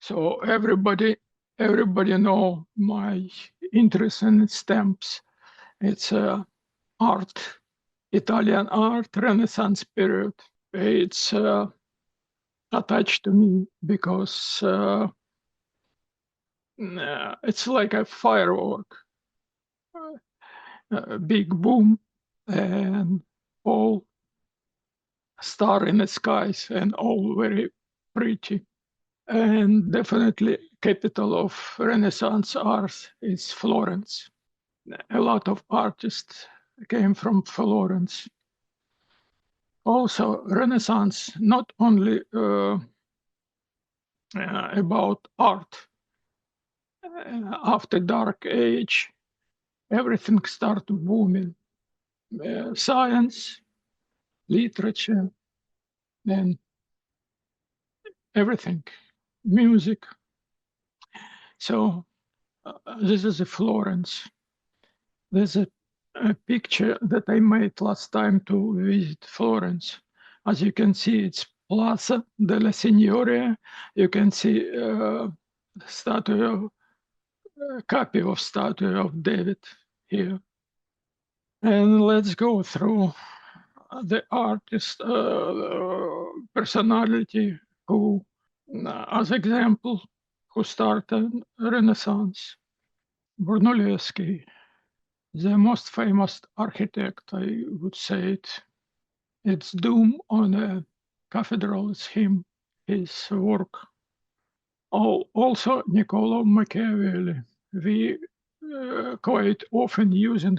So everybody know my interest in stamps. It's art, Italian art, Renaissance period. It's attached to me because it's like a firework, a big boom, and all star in the skies, and all very pretty. And definitely capital of Renaissance art is Florence. A lot of artists came from Florence. Also, Renaissance not only about art. After Dark Age, everything started booming. Science, literature, and everything, music. So this is a Florence. There's a picture that I made last time to visit Florence. As you can see, it's Plaza della Signoria. You can see statue, copy of statue of David here. And let's go through the artist personality who, as example, who started Renaissance. Brunelleschi, the most famous architect, I would say it. Its dome on a cathedral is him, his work. Also, Niccolo Machiavelli. We quite often using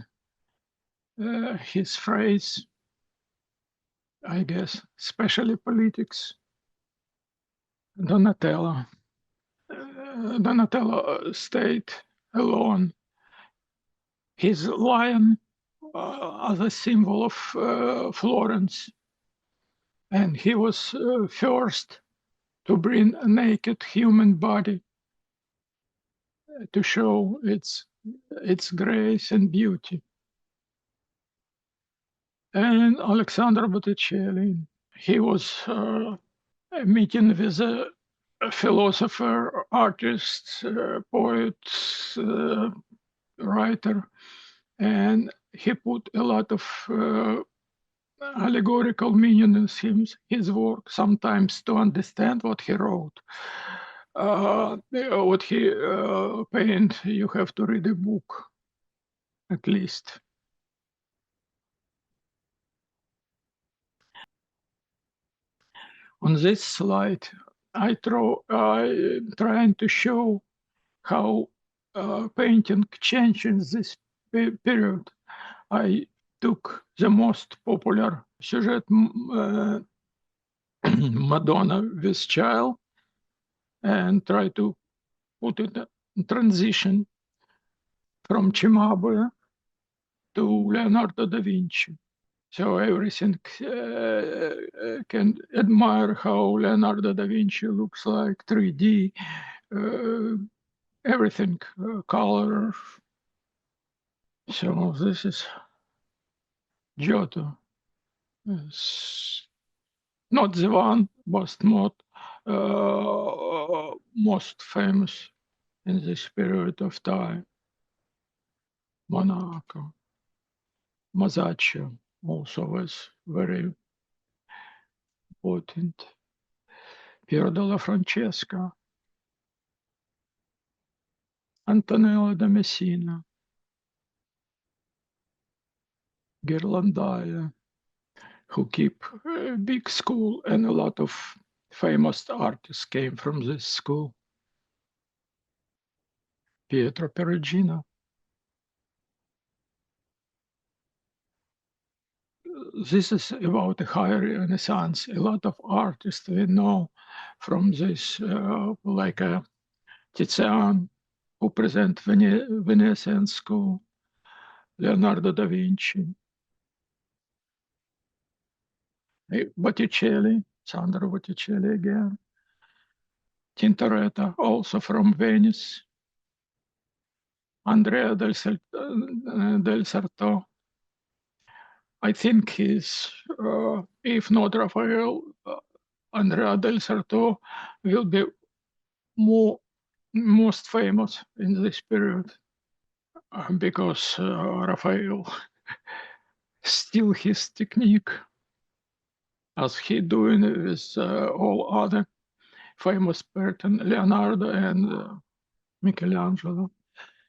his phrase, I guess, especially politics. Donatello. Donatello stayed alone. His lion as a symbol of Florence. And he was first to bring a naked human body to show its grace and beauty. And Alexander Botticelli, he was meeting with a philosopher, artist, poet, writer, and he put a lot of allegorical meaning in his work, sometimes to understand what he wrote. What he painted, you have to read a book, at least. On this slide, I'm trying to show how painting changed in this period. I took the most popular sujet, Madonna with child, and try to put it in transition from Cimabue to Leonardo da Vinci. So everything can admire how Leonardo da Vinci looks like, 3D, everything, color. So this is Giotto. It's not the one, but most famous in this period of time. Monaco. Masaccio also was very important. Piero della Francesca. Antonello da Messina. Ghirlandaio, who keep a big school, and a lot of famous artists came from this school. Pietro Perugino. This is about the higher Renaissance. A lot of artists we know from this, like Tizian, who present Venetian school, Leonardo da Vinci, Botticelli, Sandro Botticelli again, Tintoretto, also from Venice, Andrea del Sarto. I think he's, if not Raphael, Andrea del Sarto will be most famous in this period because Raphael still his technique as he doing with all other famous pattern, Leonardo and Michelangelo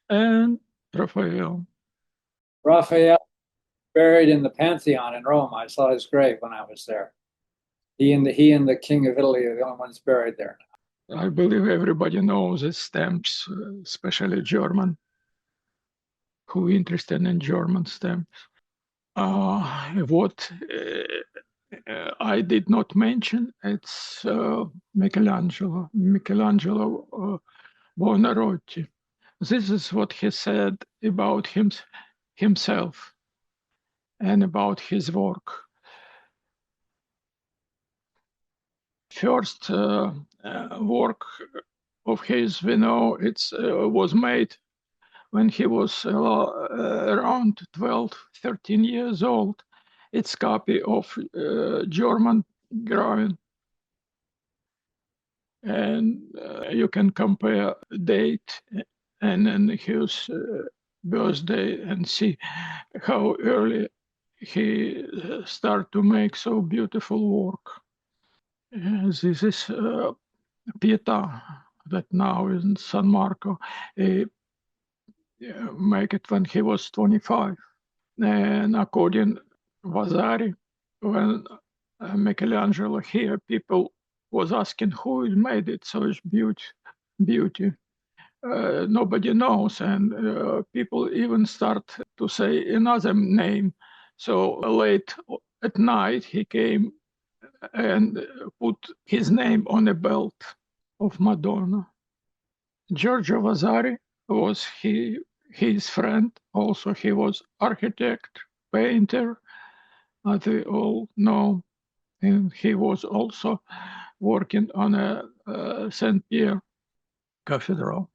and Raphael. Raphael buried in the Pantheon in Rome. I saw his grave when I was there. He and the King of Italy are the only ones buried there. I believe everybody knows his stamps, especially German, who interested in German stamps. What I did not mention, it's Michelangelo. Michelangelo Buonarroti. This is what he said about himself and about his work. First work of his, we know it was made when he was around 12, 13 years old. It's copy of German drawing. And you can compare date and his birthday and see how early he started to make so beautiful work. This is Pietà that now is in San Marco. He make it when he was 25. And according Vasari, when Michelangelo here, people was asking who made it such beauty. Nobody knows, and people even start to say another name. So late at night, he came and put his name on a belt of Madonna. Giorgio Vasari was his friend. Also, he was architect, painter, as we all know, and he was also working on a Saint Pierre Cathedral.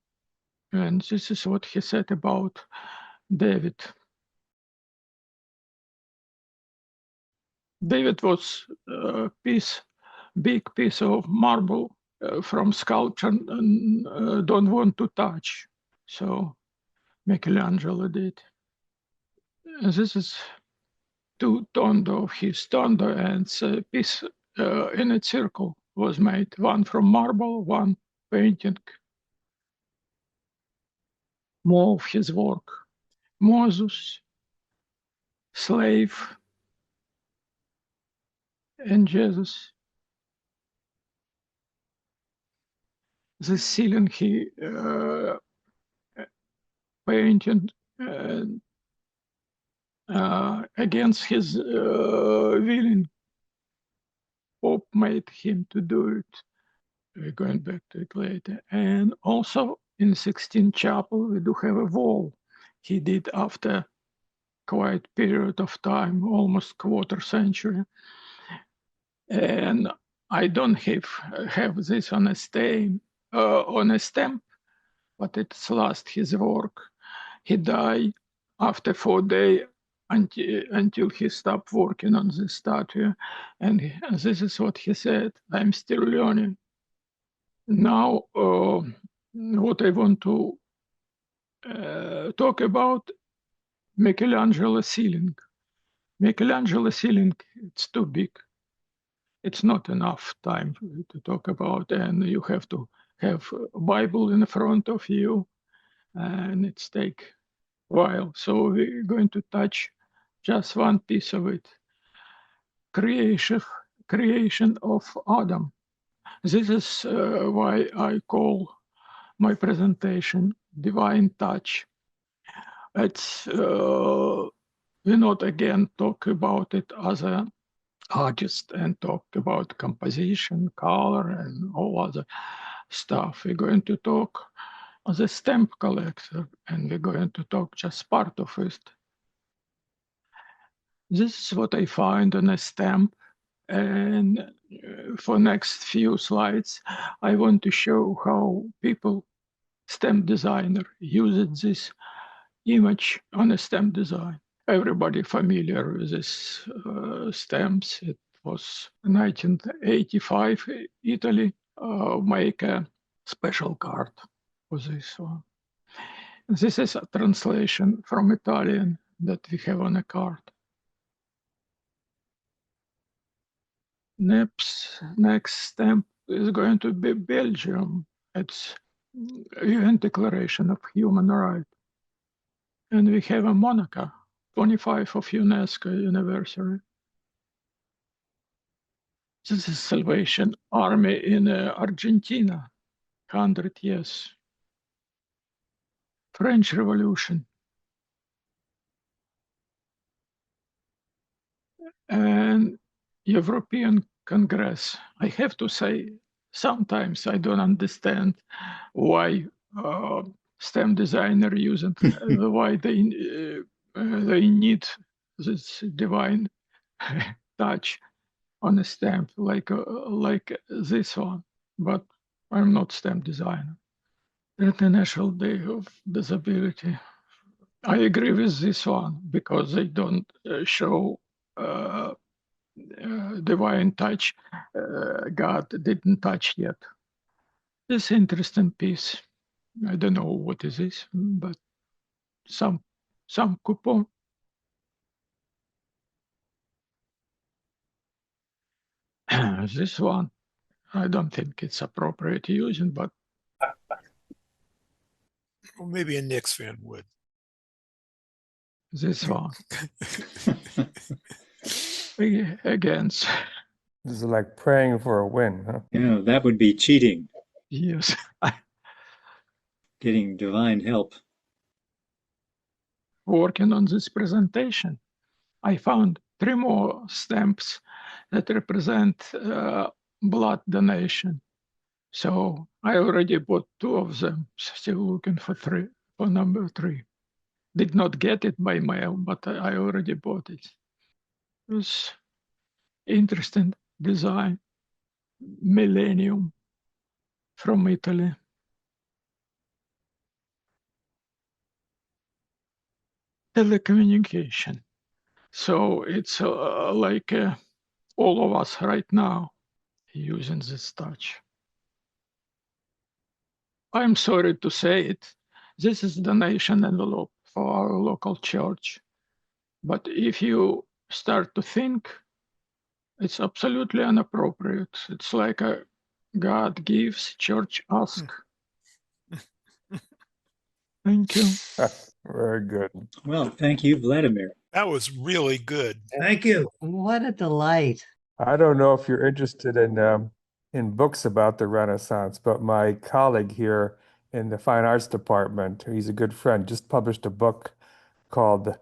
And this is what he said about David. David was a big piece of marble from sculpture and don't want to touch. So Michelangelo did. And this is two tondo of his tondo, and a piece in a circle was made, one from marble, one painting. More of his work. Moses, slave, and Jesus. The ceiling he painted against his willing. Pope made him to do it. We're going back to it later. And also in Sixtine Chapel, we do have a wall he did after quite period of time, almost quarter century. And I don't have this on a stamp, but it's last his work. He died after 4 days until he stopped working on this statue. And this is what he said, I'm still learning. Now, what I want to talk about, Michelangelo ceiling. Michelangelo ceiling, it's too big. It's not enough time to talk about, and you have to have a Bible in front of you, and it's take a while. So we're going to touch just one piece of it. Creation of Adam. This is why I call my presentation Divine Touch. It's we not again talk about it as a artist and talk about composition, color, and all other stuff. We're going to talk as a stamp collector, and we're going to talk just part of it. This is what I find on a stamp, and for next few slides, I want to show how people, stamp designer, used this image on a stamp design. Everybody familiar with this stamps. It was 1985, Italy make a special card for this one. This is a translation from Italian that we have on a card. Next stamp is going to be Belgium. It's UN Declaration of Human Rights. And we have a Monaco, 25 of UNESCO anniversary. This is Salvation Army in Argentina, 100 years. French Revolution. And European Congress. I have to say, sometimes I don't understand why stamp designer using why they need this divine touch on a stamp like this one. But I'm not stamp designer. International Day of Disability. I agree with this one because they don't show divine touch. God didn't touch yet. This interesting piece. I don't know what is this, but some coupon. This one, I don't think it's appropriate using, but Well, maybe a Knicks fan would. this one against. This is like praying for a win, huh? Yeah, that would be cheating, Yes, getting divine help. working on this presentation, I found 3 more stamps that represent blood donation. So I already bought 2 of them, still looking for number 3. Did not get it by mail, but I already bought it. It was interesting design. Millennium from Italy. Telecommunication. So it's like all of us right now using this touch. I'm sorry to say it. This is donation envelope for our local church. But if you start to think, it's absolutely inappropriate. It's like a God gives, church ask. Thank you. Very good. Well, thank you, Vladimir. That was really good. Thank you. What a delight. I don't know if you're interested in books about the Renaissance, but my colleague here in the Fine Arts Department, he's a good friend, just published a book called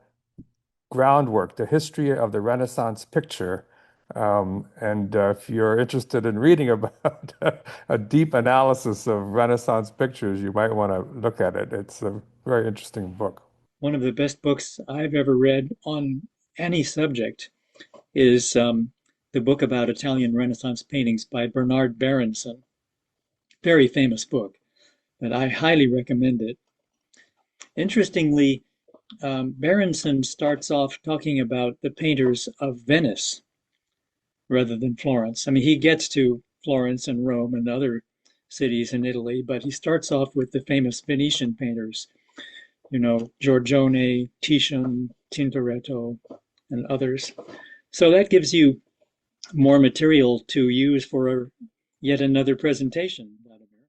Groundwork, The History of the Renaissance Picture. And if you're interested in reading about a deep analysis of Renaissance pictures, you might want to look at it. It's a very interesting book. One of the best books I've ever read on any subject is the book about Italian Renaissance paintings by Bernard Berenson. Very famous book, but I highly recommend it. Interestingly, Berenson starts off talking about the painters of Venice rather than Florence. I mean, he gets to Florence and Rome and other cities in Italy, but he starts off with the famous Venetian painters, you know, Giorgione, Titian, Tintoretto, and others. So that gives you more material to use for yet another presentation.